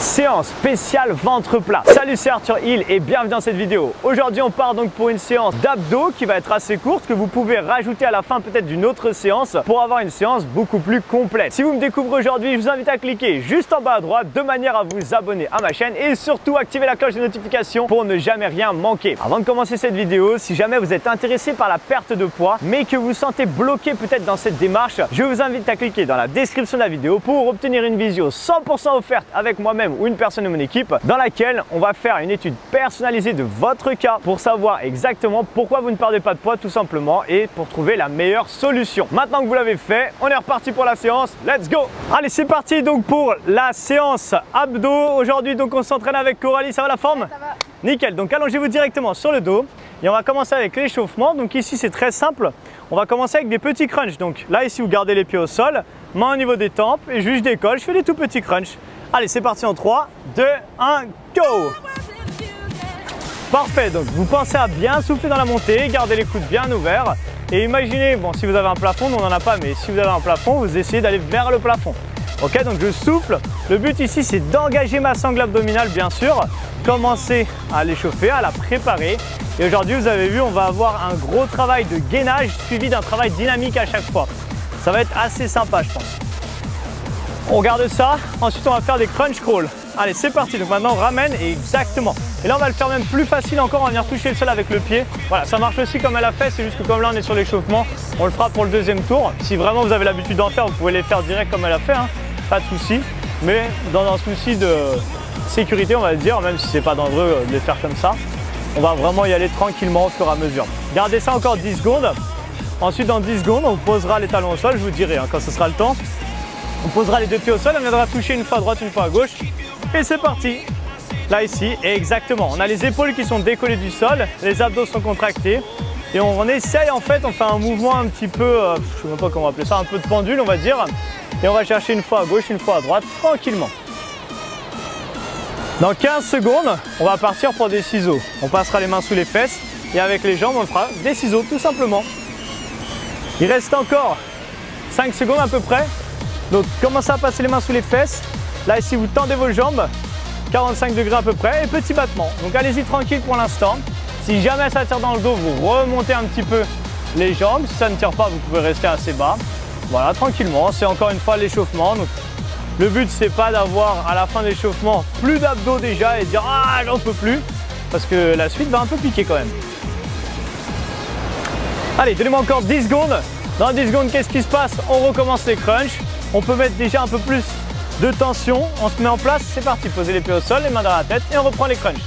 Séance spéciale ventre plat. Salut, c'est Arthur Hill et bienvenue dans cette vidéo. Aujourd'hui on part donc pour une séance d'abdos qui va être assez courte, que vous pouvez rajouter à la fin peut-être d'une autre séance pour avoir une séance beaucoup plus complète. Si vous me découvrez aujourd'hui, je vous invite à cliquer juste en bas à droite de manière à vous abonner à ma chaîne et surtout activer la cloche de notification pour ne jamais rien manquer. Avant de commencer cette vidéo, si jamais vous êtes intéressé par la perte de poids mais que vous vous sentez bloqué peut-être dans cette démarche, je vous invite à cliquer dans la description de la vidéo pour obtenir une visio 100% offerte avec moi-même ou une personne de mon équipe dans laquelle on va faire une étude personnalisée de votre cas pour savoir exactement pourquoi vous ne perdez pas de poids tout simplement et pour trouver la meilleure solution. Maintenant que vous l'avez fait, on est reparti pour la séance. Let's go! Allez, c'est parti donc pour la séance abdos. Aujourd'hui donc on s'entraîne avec Coralie. Ça va la forme? Ça va. Nickel. Donc allongez-vous directement sur le dos et on va commencer avec l'échauffement. Donc ici c'est très simple. On va commencer avec des petits crunchs. Donc là ici vous gardez les pieds au sol, main au niveau des tempes et juste je décolle. Je fais des tout petits crunchs. Allez, c'est parti en 3, 2, 1, go! Parfait, donc vous pensez à bien souffler dans la montée, gardez les coudes bien ouverts et imaginez, bon si vous avez un plafond, nous on n'en a pas, mais si vous avez un plafond, vous essayez d'aller vers le plafond. Ok, donc je souffle. Le but ici c'est d'engager ma sangle abdominale bien sûr, commencer à l'échauffer, à la préparer. Et aujourd'hui vous avez vu, on va avoir un gros travail de gainage suivi d'un travail dynamique à chaque fois. Ça va être assez sympa je pense. On regarde ça, ensuite on va faire des crunch crawls. Allez, c'est parti, donc maintenant on ramène et exactement. Et là on va le faire même plus facile encore, on va venir toucher le sol avec le pied. Voilà, ça marche aussi comme elle a fait, c'est juste que comme là on est sur l'échauffement, on le fera pour le deuxième tour. Si vraiment vous avez l'habitude d'en faire, vous pouvez les faire direct comme elle a fait, hein. Pas de souci. Mais dans un souci de sécurité, on va dire, même si c'est pas dangereux de les faire comme ça, on va vraiment y aller tranquillement au fur et à mesure. Gardez ça encore 10 secondes. Ensuite dans 10 secondes, on posera les talons au sol, je vous dirai hein, quand ce sera le temps. On posera les deux pieds au sol, on viendra toucher une fois à droite, une fois à gauche. Et c'est parti. Là, ici, exactement. On a les épaules qui sont décollées du sol, les abdos sont contractés. Et on essaye, en fait, on fait un mouvement un petit peu, je ne sais même pas comment on va appeler ça, un peu de pendule, on va dire. Et on va chercher une fois à gauche, une fois à droite, tranquillement. Dans 15 secondes, on va partir pour des ciseaux. On passera les mains sous les fesses et avec les jambes, on fera des ciseaux, tout simplement. Il reste encore 5 secondes à peu près. Donc commencez à passer les mains sous les fesses. Là ici vous tendez vos jambes, 45 degrés à peu près et petit battement. Donc allez-y tranquille pour l'instant. Si jamais ça tire dans le dos, vous remontez un petit peu les jambes. Si ça ne tire pas, vous pouvez rester assez bas. Voilà, tranquillement. C'est encore une fois l'échauffement. Donc le but c'est pas d'avoir à la fin de l'échauffement plus d'abdos déjà et dire ah j'en peux plus. Parce que la suite va un peu piquer quand même. Allez, donnez-moi encore 10 secondes. Dans 10 secondes, qu'est-ce qui se passe? On recommence les crunchs. On peut mettre déjà un peu plus de tension. On se met en place, c'est parti. Posez les pieds au sol, les mains dans la tête et on reprend les crunchs.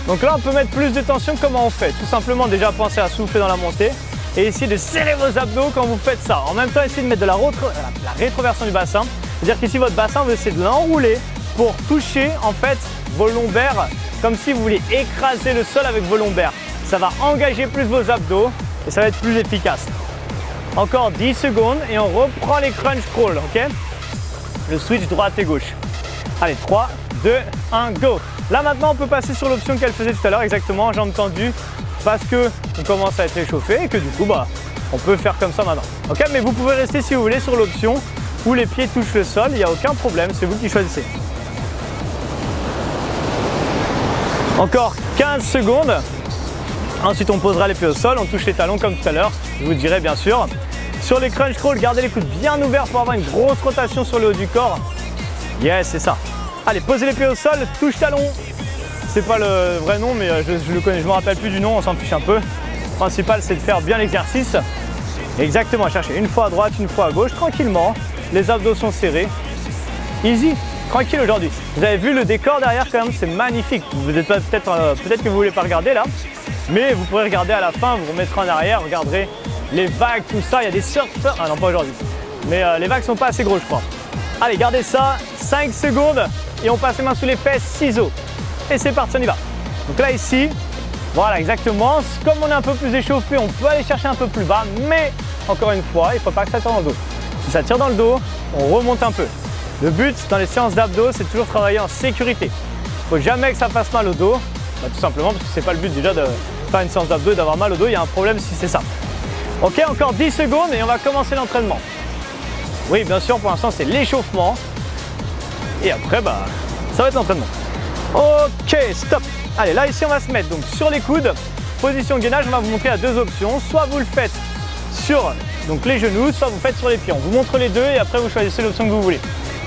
Donc là, on peut mettre plus de tension. Comment on fait? Tout simplement déjà penser à souffler dans la montée et essayer de serrer vos abdos quand vous faites ça. En même temps, essayez de mettre de la rétroversion du bassin. C'est-à-dire qu'ici, votre bassin, vous essayez de l'enrouler pour toucher en fait vos lombaires comme si vous vouliez écraser le sol avec vos lombaires. Ça va engager plus vos abdos et ça va être plus efficace. Encore 10 secondes et on reprend les crunch crawls, ok? Le switch droite et gauche. Allez, 3, 2, 1, go! Là maintenant on peut passer sur l'option qu'elle faisait tout à l'heure, exactement, jambes tendues, parce que on commence à être échauffé et que du coup bah on peut faire comme ça maintenant. Ok, mais vous pouvez rester si vous voulez sur l'option où les pieds touchent le sol, il n'y a aucun problème, c'est vous qui choisissez. Encore 15 secondes. Ensuite, on posera les pieds au sol, on touche les talons comme tout à l'heure, je vous dirai bien sûr. Sur les crunch crawls, gardez les coudes bien ouverts pour avoir une grosse rotation sur le haut du corps. Yes, c'est ça. Allez, posez les pieds au sol, touche talon. C'est pas le vrai nom, mais je le connais, je me rappelle plus du nom, on s'en fiche un peu. Le principal, c'est de faire bien l'exercice. Exactement, cherchez une fois à droite, une fois à gauche, tranquillement. Les abdos sont serrés. Easy. Tranquille aujourd'hui. Vous avez vu le décor derrière quand même, c'est magnifique. Vous êtes peut-être que vous voulez pas regarder là, mais vous pourrez regarder à la fin, vous remettrez en arrière, vous regarderez les vagues, tout ça. Il y a des surfeurs. Ah non, pas aujourd'hui. Mais les vagues sont pas assez grosses, je crois. Allez, gardez ça. 5 secondes et on passe les mains sous les fesses, ciseaux. Et c'est parti, on y va. Donc là ici, voilà exactement. Comme on est un peu plus échauffé, on peut aller chercher un peu plus bas, mais encore une fois, il ne faut pas que ça tire dans le dos. Si ça tire dans le dos, on remonte un peu. Le but dans les séances d'abdos, c'est toujours travailler en sécurité. Il ne faut jamais que ça fasse mal au dos, bah, tout simplement parce que c'est pas le but déjà de faire une séance d'abdos et d'avoir mal au dos. Il y a un problème si c'est ça. Ok, encore 10 secondes et on va commencer l'entraînement. Oui, bien sûr, pour l'instant, c'est l'échauffement. Et après, bah, Ça va être l'entraînement. Ok, stop. Allez, là ici on va se mettre donc sur les coudes. Position gainage, on va vous montrer à deux options. Soit vous le faites sur donc, les genoux, soit vous faites sur les pieds. On vous montre les deux et après vous choisissez l'option que vous voulez.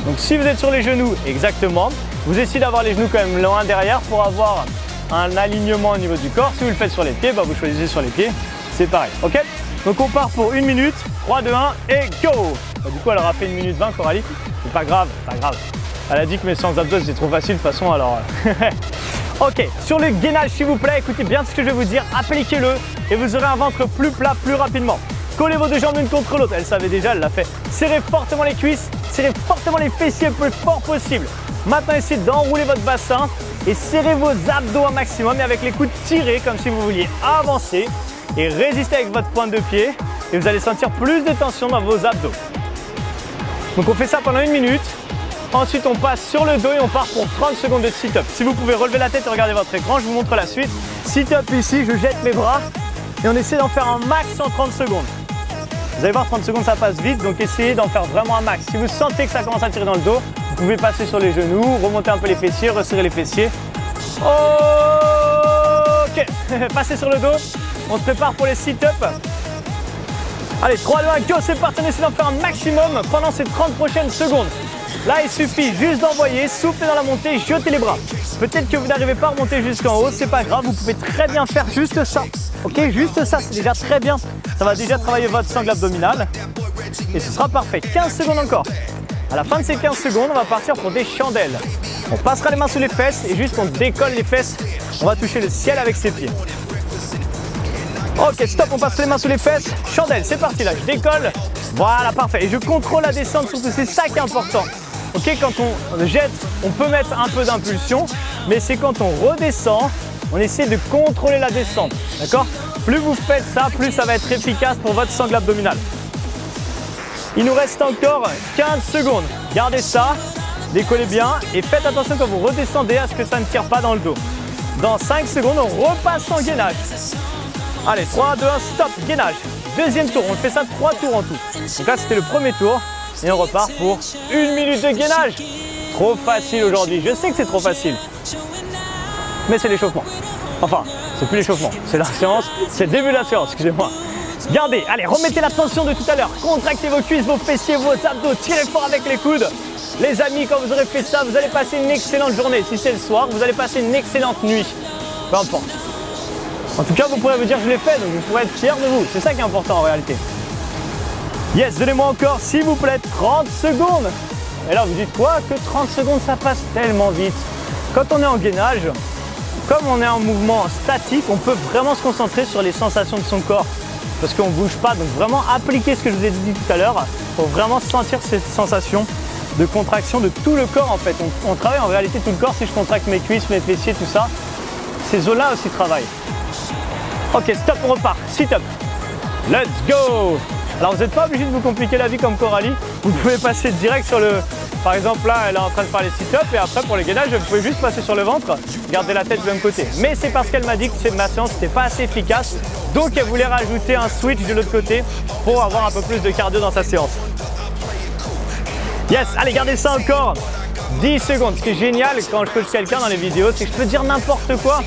Donc si vous êtes sur les genoux, exactement, vous essayez d'avoir les genoux quand même loin derrière pour avoir un alignement au niveau du corps. Si vous le faites sur les pieds, bah, vous choisissez sur les pieds. C'est pareil, ok? Donc on part pour 1 minute, 3, 2, 1 et go! Bah, du coup elle aura fait 1 minute 20 Coralie. C'est pas grave, pas grave. Elle a dit que mes séances d'abdos c'était trop facile de toute façon alors... Ok, sur le gainage s'il vous plaît, écoutez bien ce que je vais vous dire, appliquez-le et vous aurez un ventre plus plat plus rapidement. Collez vos deux jambes l'une contre l'autre, elle savait déjà, elle l'a fait. Serrez fortement les cuisses, serrez fortement les fessiers le plus fort possible. Maintenant essayez d'enrouler votre bassin et serrez vos abdos un maximum et avec les coudes tirés comme si vous vouliez avancer et résister avec votre pointe de pied et vous allez sentir plus de tension dans vos abdos. Donc on fait ça pendant 1 minute. Ensuite, on passe sur le dos et on part pour 30 secondes de sit-up. Si vous pouvez relever la tête et regarder votre écran, je vous montre la suite. Sit-up ici, je jette mes bras et on essaie d'en faire un max en 30 secondes. Vous allez voir, 30 secondes, ça passe vite, donc essayez d'en faire vraiment un max. Si vous sentez que ça commence à tirer dans le dos, vous pouvez passer sur les genoux, remonter un peu les fessiers, resserrer les fessiers. Ok, passez sur le dos. On se prépare pour les sit-up. Allez, 3, 2, 1, go, c'est parti. On essaie d'en faire un maximum pendant ces 30 prochaines secondes. Là, il suffit juste d'envoyer, souffler dans la montée, jeter les bras. Peut-être que vous n'arrivez pas à remonter jusqu'en haut, c'est pas grave, vous pouvez très bien faire juste ça. Ok, juste ça, c'est déjà très bien. Ça va déjà travailler votre sangle abdominale et ce sera parfait. 15 secondes encore. À la fin de ces 15 secondes, on va partir pour des chandelles. On passera les mains sous les fesses et juste on décolle les fesses. On va toucher le ciel avec ses pieds. Ok, stop, on passe les mains sous les fesses. Chandelle, c'est parti là, je décolle. Voilà, parfait. Et je contrôle la descente, surtout c'est ça qui est important. Ok, quand on jette, on peut mettre un peu d'impulsion, mais c'est quand on redescend, on essaie de contrôler la descente, d'accord? Plus vous faites ça, plus ça va être efficace pour votre sangle abdominale. Il nous reste encore 15 secondes. Gardez ça, décollez bien et faites attention quand vous redescendez à ce que ça ne tire pas dans le dos. Dans 5 secondes, on repasse en gainage. Allez, 3, 2, 1, stop, gainage. Deuxième tour, on fait ça 3 tours en tout. Donc là, c'était le premier tour. Et on repart pour 1 minute de gainage. Trop facile aujourd'hui, je sais que c'est trop facile. Mais c'est l'échauffement. Enfin, c'est plus l'échauffement, c'est la séance, c'est le début de la séance, excusez-moi. Gardez, allez, remettez la tension de tout à l'heure. Contractez vos cuisses, vos fessiers, vos abdos, tirez fort avec les coudes. Les amis, quand vous aurez fait ça, vous allez passer une excellente journée. Si c'est le soir, vous allez passer une excellente nuit. Peu importe. En tout cas, vous pourrez vous dire que je l'ai fait, donc vous pourrez être fiers de vous. C'est ça qui est important en réalité. Yes, donnez-moi encore, s'il vous plaît, 30 secondes. Et là, vous dites quoi? Que 30 secondes, ça passe tellement vite. Quand on est en gainage, comme on est en mouvement statique, on peut vraiment se concentrer sur les sensations de son corps. Parce qu'on ne bouge pas, donc vraiment appliquer ce que je vous ai dit tout à l'heure pour vraiment sentir cette sensation de contraction de tout le corps en fait. On travaille en réalité tout le corps. Si je contracte mes cuisses, mes fessiers, tout ça, ces zones-là aussi travaillent. Ok, stop, on repart. Sit-up. Let's go! Alors vous n'êtes pas obligé de vous compliquer la vie comme Coralie, vous pouvez passer direct sur le... Par exemple là, elle est en train de faire les sit-ups et après pour les gainages, vous pouvez juste passer sur le ventre, garder la tête du même côté. Mais c'est parce qu'elle m'a dit que ma séance n'était pas assez efficace, donc elle voulait rajouter un switch de l'autre côté pour avoir un peu plus de cardio dans sa séance. Yes, allez, gardez ça encore 10 secondes. Ce qui est génial quand je coach quelqu'un dans les vidéos, c'est que je peux dire n'importe quoi.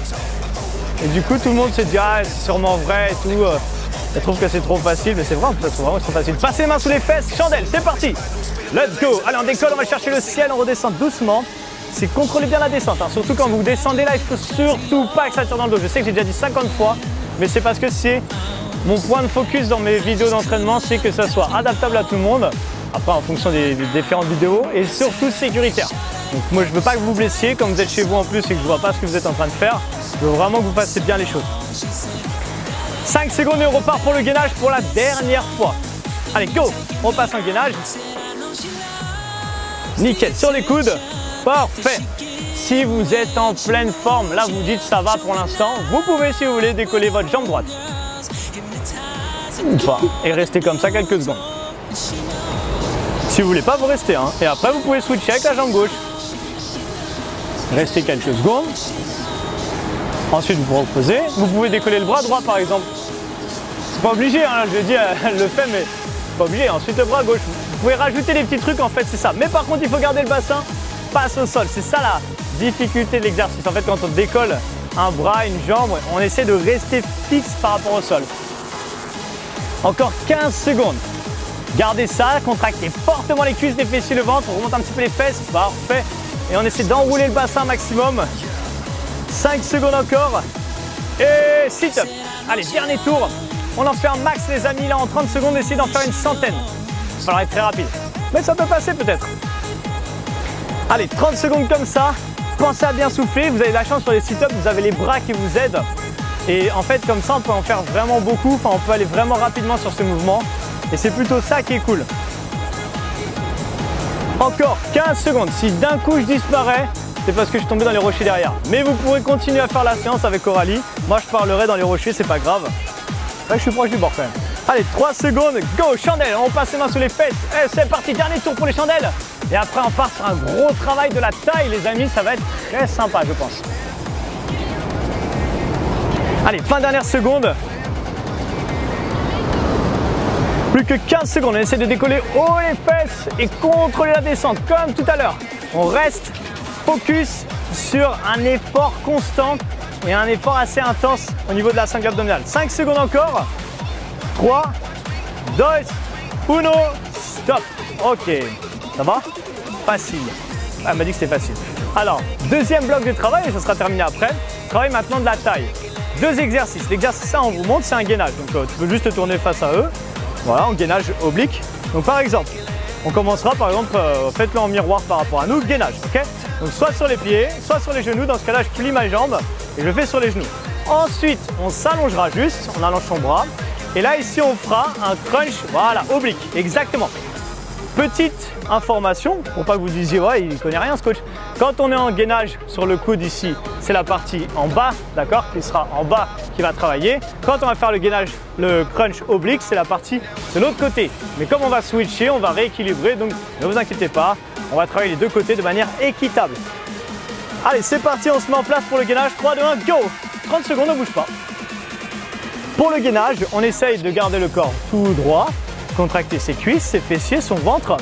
Et du coup, tout le monde se dit « Ah, c'est sûrement vrai et tout ». Elle trouve que c'est trop facile, mais c'est vrai, c'est vraiment trop facile. Passez les mains sous les fesses, chandelle, c'est parti. Let's go. Allez, on décolle, on va chercher le ciel, on redescend doucement. C'est contrôlez bien la descente, hein. Surtout quand vous descendez là, il ne faut surtout pas que ça tire dans le dos. Je sais que j'ai déjà dit 50 fois, mais c'est parce que c'est mon point de focus dans mes vidéos d'entraînement, c'est que ça soit adaptable à tout le monde, après en fonction des différentes vidéos, et surtout sécuritaire. Donc moi, je ne veux pas que vous vous blessiez, quand vous êtes chez vous en plus et que je ne vois pas ce que vous êtes en train de faire. Je veux vraiment que vous fassiez bien les choses. 5 secondes et on repart pour le gainage pour la dernière fois. Allez, go! On passe en gainage. Nickel, sur les coudes. Parfait. Si vous êtes en pleine forme, là vous dites ça va pour l'instant, vous pouvez, si vous voulez, décoller votre jambe droite. Ou pas. Et rester comme ça quelques secondes. Si vous voulez pas, vous restez. Hein. Et après, vous pouvez switcher avec la jambe gauche. Restez quelques secondes. Ensuite, vous vous reposez. Vous pouvez décoller le bras droit, par exemple. C'est pas obligé, hein, je dis, elle le fait, mais pas obligé. Ensuite, le bras gauche. Vous pouvez rajouter des petits trucs, en fait, c'est ça. Mais par contre, il faut garder le bassin passe au sol. C'est ça la difficulté de l'exercice. En fait, quand on décolle un bras, une jambe, on essaie de rester fixe par rapport au sol. Encore 15 secondes. Gardez ça, contractez fortement les cuisses, les fessiers, le ventre, on remonte un petit peu les fesses, parfait. Et on essaie d'enrouler le bassin maximum. 5 secondes encore. Et sit-up. Allez, dernier tour. On en fait un max les amis, là en 30 secondes, essayez d'en faire une centaine. Il va falloir être très rapide. Mais ça peut passer peut-être. Allez, 30 secondes comme ça. Pensez à bien souffler. Vous avez de la chance sur les sit-ups, vous avez les bras qui vous aident. Et en fait, comme ça, on peut en faire vraiment beaucoup. Enfin, on peut aller vraiment rapidement sur ce mouvement. Et c'est plutôt ça qui est cool. Encore 15 secondes. Si d'un coup je disparais, c'est parce que je suis tombé dans les rochers derrière. Mais vous pourrez continuer à faire la séance avec Coralie. Moi, je parlerai dans les rochers, c'est pas grave. Là, je suis proche du bord quand même. Allez, 3 secondes. Go, chandelle. On passe les mains sous les fesses. Et c'est parti. Dernier tour pour les chandelles. Et après, on part sur un gros travail de la taille, les amis. Ça va être très sympa, je pense. Allez, fin dernière seconde. Plus que 15 secondes, on essaie de décoller haut les fesses et contrôler la descente comme tout à l'heure. On reste focus sur un effort constant et un effort assez intense au niveau de la sangle abdominale. 5 secondes encore. 3, 2, 1, stop. Ok, ça va? Facile. Ah, elle m'a dit que c'était facile. Alors, deuxième bloc de travail et ça sera terminé après. Travail maintenant de la taille. 2 exercices. L'exercice, ça on vous montre, c'est un gainage. Donc tu peux juste te tourner face à eux. Voilà, en gainage oblique. Donc par exemple, on commencera par exemple, faites-le en miroir par rapport à nous, gainage, ok? Donc soit sur les pieds, soit sur les genoux. Dans ce cas-là, je plie ma jambe et je le fais sur les genoux. Ensuite, on s'allongera juste, on allonge son bras. Et là, ici, on fera un crunch, voilà, oblique, exactement. Petite information, pour pas que vous disiez, ouais, il connaît rien ce coach. Quand on est en gainage sur le coude ici, c'est la partie en bas, d'accord, qui sera en bas qui va travailler. Quand on va faire le gainage, le crunch oblique, c'est la partie de l'autre côté. Mais comme on va switcher, on va rééquilibrer, donc ne vous inquiétez pas, on va travailler les deux côtés de manière équitable. Allez, c'est parti, on se met en place pour le gainage. 3, 2, 1, go! 30 secondes, ne bouge pas. Pour le gainage, on essaye de garder le corps tout droit, contracter ses cuisses, ses fessiers, son ventre.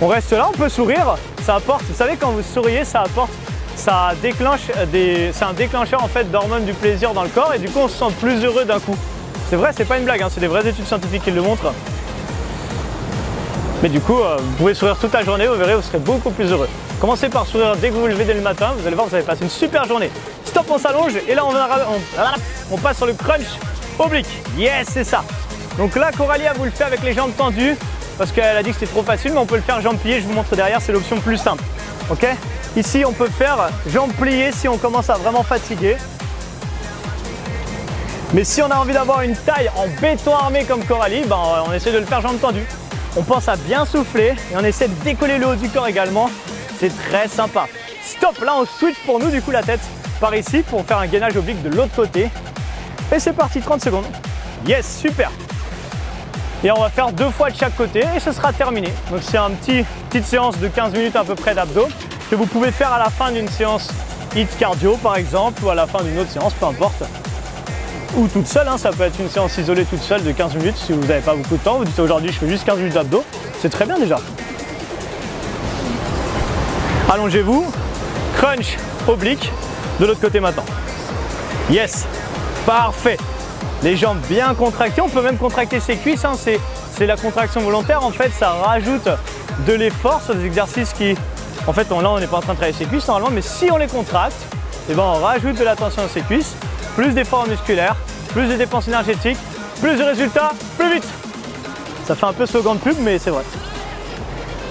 On reste là, on peut sourire, ça apporte, vous savez quand vous souriez, ça apporte, ça déclenche c'est un déclencheur en fait d'hormones du plaisir dans le corps et du coup on se sent plus heureux d'un coup. C'est vrai, c'est pas une blague, hein, c'est des vraies études scientifiques qui le montrent. Mais du coup, vous pouvez sourire toute la journée, vous verrez, vous serez beaucoup plus heureux. Commencez par sourire dès que vous vous levez dès le matin, vous allez voir, vous allez passer une super journée. Stop, on s'allonge et là on passe sur le crunch oblique. Yes, c'est ça. Donc là, Coralie, elle vous le fait avec les jambes tendues parce qu'elle a dit que c'était trop facile, mais on peut le faire jambes pliées. Je vous montre derrière, c'est l'option plus simple. Ok? Ici, on peut faire jambes pliées si on commence à vraiment fatiguer. Mais si on a envie d'avoir une taille en béton armé comme Coralie, ben, on essaie de le faire jambes tendues. On pense à bien souffler et on essaie de décoller le haut du corps également. C'est très sympa. Stop, là on switch pour nous du coup la tête par ici pour faire un gainage oblique de l'autre côté. Et c'est parti, 30 secondes. Yes, super. Et on va faire 2 fois de chaque côté et ce sera terminé. Donc c'est une petite séance de 15 minutes à peu près d'abdos que vous pouvez faire à la fin d'une séance HIIT cardio par exemple ou à la fin d'une autre séance, peu importe. Ou toute seule, hein, ça peut être une séance isolée toute seule de 15 minutes si vous n'avez pas beaucoup de temps. Vous dites aujourd'hui je fais juste 15 minutes d'abdos, c'est très bien déjà. Allongez-vous, crunch oblique de l'autre côté maintenant. Yes, parfait. Les jambes bien contractées, on peut même contracter ses cuisses, hein. C'est la contraction volontaire, en fait ça rajoute de l'effort sur des exercices qui, en fait là on n'est pas en train de travailler ses cuisses normalement, mais si on les contracte, et ben on rajoute de la tension à ses cuisses, plus d'efforts musculaires, plus de dépenses énergétiques, plus de résultats, plus vite. Ça fait un peu slogan de pub, mais c'est vrai.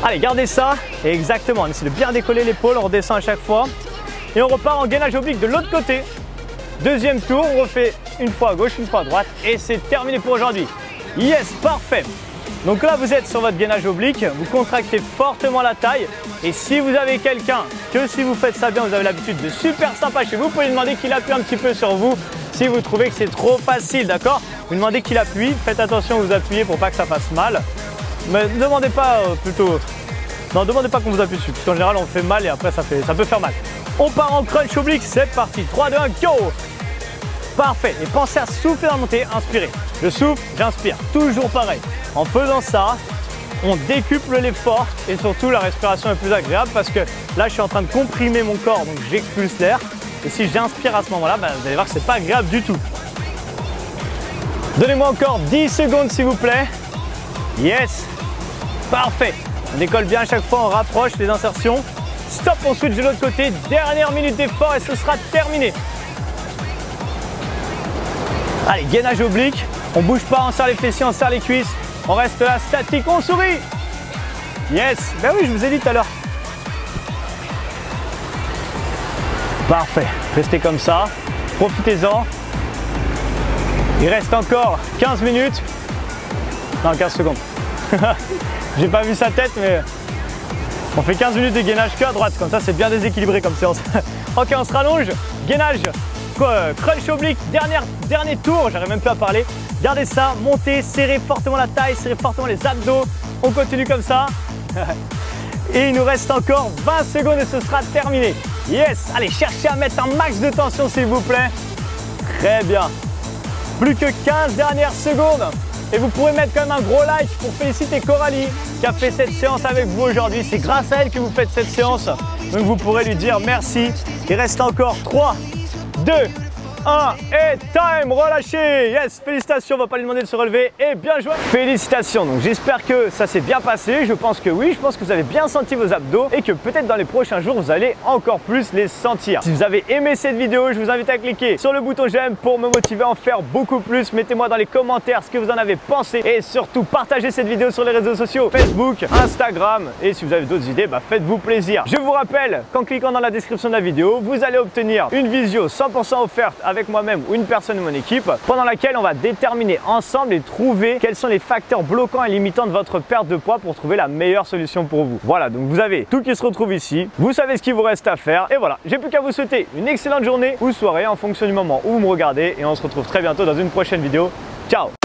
Allez, gardez ça, et exactement, on essaie de bien décoller l'épaule, on redescend à chaque fois, et on repart en gainage oblique de l'autre côté. Deuxième tour, on refait une fois à gauche, une fois à droite et c'est terminé pour aujourd'hui. Yes, parfait. Donc là, vous êtes sur votre gainage oblique, vous contractez fortement la taille et si vous avez quelqu'un que si vous faites ça bien, vous avez l'habitude de super sympa chez vous, vous pouvez lui demander qu'il appuie un petit peu sur vous si vous trouvez que c'est trop facile, d'accord? Vous demandez qu'il appuie, faites attention à vous appuyer pour pas que ça fasse mal. Mais ne demandez pas non, demandez pas qu'on vous appuie dessus parce qu'en général on fait mal et après ça peut faire mal. On part en crunch oblique, c'est parti, 3, 2, 1, go! Parfait, et pensez à souffler dans la montée, inspirez. Je souffle, j'inspire, toujours pareil. En faisant ça, on décuple l'effort et surtout la respiration est plus agréable parce que là je suis en train de comprimer mon corps, donc j'expulse l'air. Et si j'inspire à ce moment-là, vous allez voir que c'est pas agréable du tout. Donnez-moi encore 10 secondes s'il vous plaît. Yes, parfait. On décolle bien à chaque fois, on rapproche les insertions. Stop, on switch de l'autre côté. Dernière minute d'effort et ce sera terminé. Allez, gainage oblique. On bouge pas, on serre les fessiers, on serre les cuisses. On reste là, statique, on sourit. Yes, ben oui, je vous ai dit tout à l'heure. Parfait, restez comme ça. Profitez-en. Il reste encore 15 minutes. Non, 15 secondes. J'ai pas vu sa tête, mais on fait 15 minutes de gainage que à droite. Comme ça, c'est bien déséquilibré comme séance. Ok, on se rallonge. Gainage, crunch oblique, dernier tour. J'arrive même plus à parler. Gardez ça, montez, serrez fortement la taille, serrez fortement les abdos. On continue comme ça. Et il nous reste encore 20 secondes et ce sera terminé. Yes, allez, cherchez à mettre un max de tension s'il vous plaît. Très bien. Plus que 15 dernières secondes. Et vous pourrez mettre quand même un gros like pour féliciter Coralie qui a fait cette séance avec vous aujourd'hui. C'est grâce à elle que vous faites cette séance. Donc vous pourrez lui dire merci. Il reste encore 3, 2, 1 et time, relâchez. Yes, félicitations, on va pas lui demander de se relever et bien joué. Félicitations, donc j'espère que ça s'est bien passé. Je pense que oui, je pense que vous avez bien senti vos abdos et que peut-être dans les prochains jours, vous allez encore plus les sentir. Si vous avez aimé cette vidéo, je vous invite à cliquer sur le bouton j'aime pour me motiver à en faire beaucoup plus. Mettez-moi dans les commentaires ce que vous en avez pensé et surtout partagez cette vidéo sur les réseaux sociaux, Facebook, Instagram et si vous avez d'autres idées, faites-vous plaisir. Je vous rappelle qu'en cliquant dans la description de la vidéo, vous allez obtenir une visio 100% offerte avec moi-même ou une personne de mon équipe pendant laquelle on va déterminer ensemble et trouver quels sont les facteurs bloquants et limitants de votre perte de poids pour trouver la meilleure solution pour vous. Voilà, donc vous avez tout qui se retrouve ici, vous savez ce qu'il vous reste à faire et voilà, j'ai plus qu'à vous souhaiter une excellente journée ou soirée en fonction du moment où vous me regardez et on se retrouve très bientôt dans une prochaine vidéo. Ciao!